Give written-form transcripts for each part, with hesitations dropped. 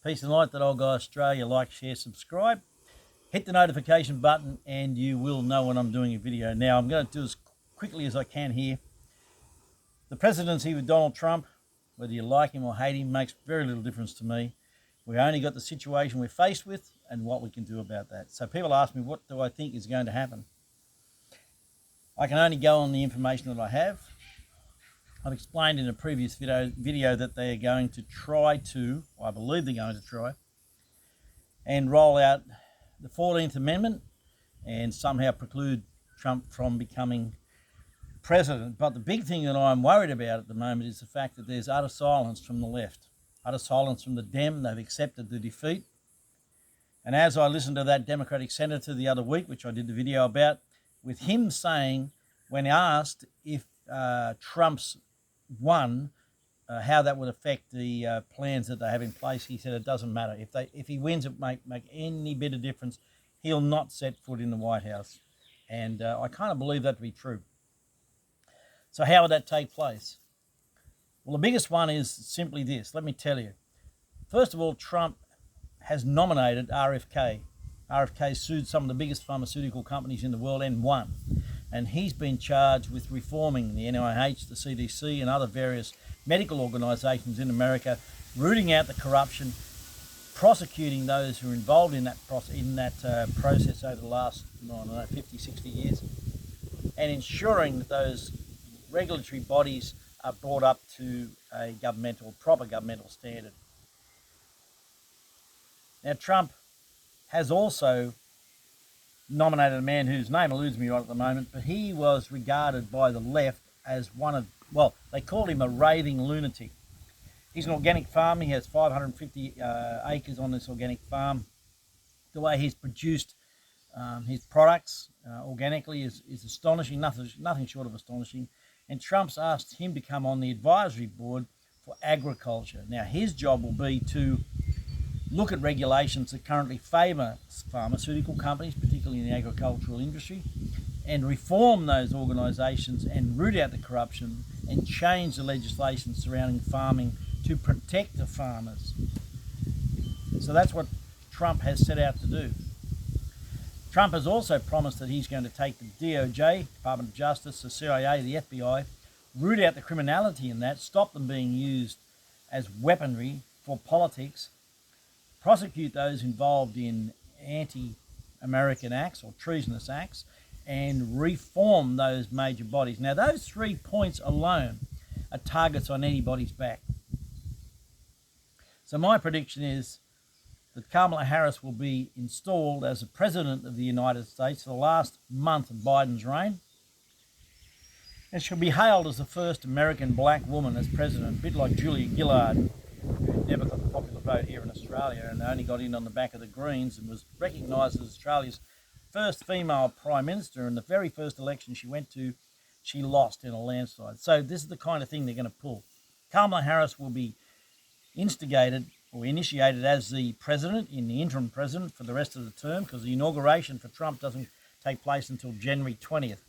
Peace and light that old guy Australia. Like, share, subscribe. Hit the notification button and you will know when I'm doing a video. Now, I'm going to do as quickly as I can here. The presidency with Donald Trump, whether you like him or hate him, makes very little difference to me. We only got the situation we're faced with and what we can do about that. So people ask me, what do I think is going to happen? I can only go on the information that I have. I've explained in a previous video that they are going to try to, I believe they're going to try, and roll out the 14th Amendment and somehow preclude Trump from becoming president. But the big thing that I'm worried about at the moment is the fact that there's utter silence from the left, utter silence from the Dem. They've accepted the defeat. And as I listened to that Democratic senator the other week, which I did the video about, with him saying, when asked if Trump's won, how that would affect the plans that they have in place, he said it doesn't matter. If he wins, it won't make any bit of difference. He'll not set foot in the White House. And I kind of believe that to be true. So how would that take place? Well, the biggest one is simply this. Let me tell you. First of all, Trump has nominated RFK. RFK sued some of the biggest pharmaceutical companies in the world and won. And he's been charged with reforming the NIH, the CDC, and other various medical organisations in America, rooting out the corruption, prosecuting those who are involved in that process over the last, 50, 60 years, and ensuring that those regulatory bodies are brought up to a proper governmental standard. Now, Trump has also nominated a man whose name eludes me right at the moment, but he was regarded by the left as they called him a raving lunatic. He's an organic farmer. He has 550 acres on this organic farm. The way he's produced his products organically is astonishing, nothing short of astonishing. And Trump's asked him to come on the advisory board for agriculture. Now, his job will be to look at regulations that currently favour pharmaceutical companies, particularly in the agricultural industry, and reform those organisations and root out the corruption and change the legislation surrounding farming to protect the farmers. So that's what Trump has set out to do. Trump has also promised that he's going to take the DOJ, Department of Justice, the CIA, the FBI, root out the criminality in that, stop them being used as weaponry for politics, prosecute those involved in anti-American acts or treasonous acts, and reform those major bodies. Now, those 3 points alone are targets on anybody's back. So my prediction is that Kamala Harris will be installed as the President of the United States for the last month of Biden's reign, and she'll be hailed as the first American black woman as president, a bit like Julia Gillard, who never got the popular vote here in Australia and only got in on the back of the Greens and was recognised as Australia's first female Prime Minister. In the very first election she went to, she lost in a landslide. So this is the kind of thing they're going to pull. Kamala Harris will be initiated as the president, in the interim president for the rest of the term, because the inauguration for Trump doesn't take place until January 20th.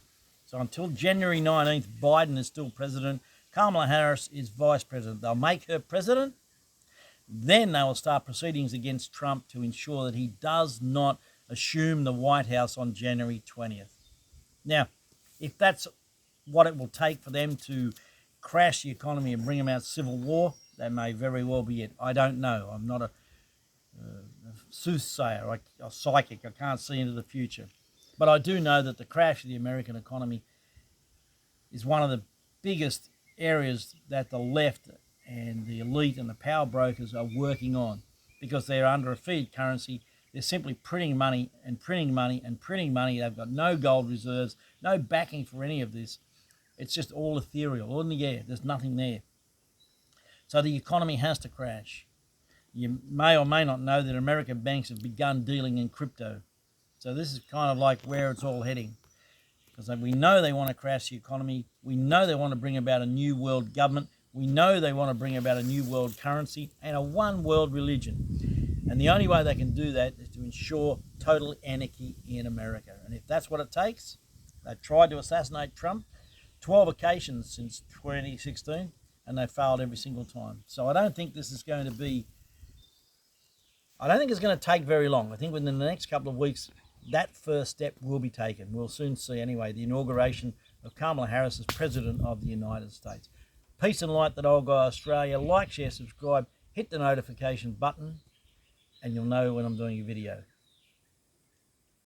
So until January 19th, Biden is still president. Kamala Harris is vice president. They'll make her president. Then they will start proceedings against Trump to ensure that he does not assume the White House on January 20th. Now, if that's what it will take for them to crash the economy and bring about civil war, that may very well be it. I don't know. I'm not a soothsayer, a psychic. I can't see into the future. But I do know that the crash of the American economy is one of the biggest areas that the left and the elite and the power brokers are working on, because they're under a fiat currency. They're simply printing money and printing money and printing money. They've got no gold reserves, no backing for any of this. It's just all ethereal, all in the air. There's nothing there. So the economy has to crash. You may or may not know that American banks have begun dealing in crypto. So this is kind of like where it's all heading. Because we know they want to crash the economy. We know they want to bring about a new world government. We know they want to bring about a new world currency and a one world religion. And the only way they can do that is to ensure total anarchy in America. And if that's what it takes, they've tried to assassinate Trump 12 occasions since 2016, and they failed every single time. So I don't think this is going to be I don't think it's going to take very long. I think within the next couple of weeks, that first step will be taken. We'll soon see, anyway, the inauguration of Kamala Harris as President of the United States. Peace and light, that old guy Australia. Like, share, subscribe, hit the notification button, and you'll know when I'm doing a video.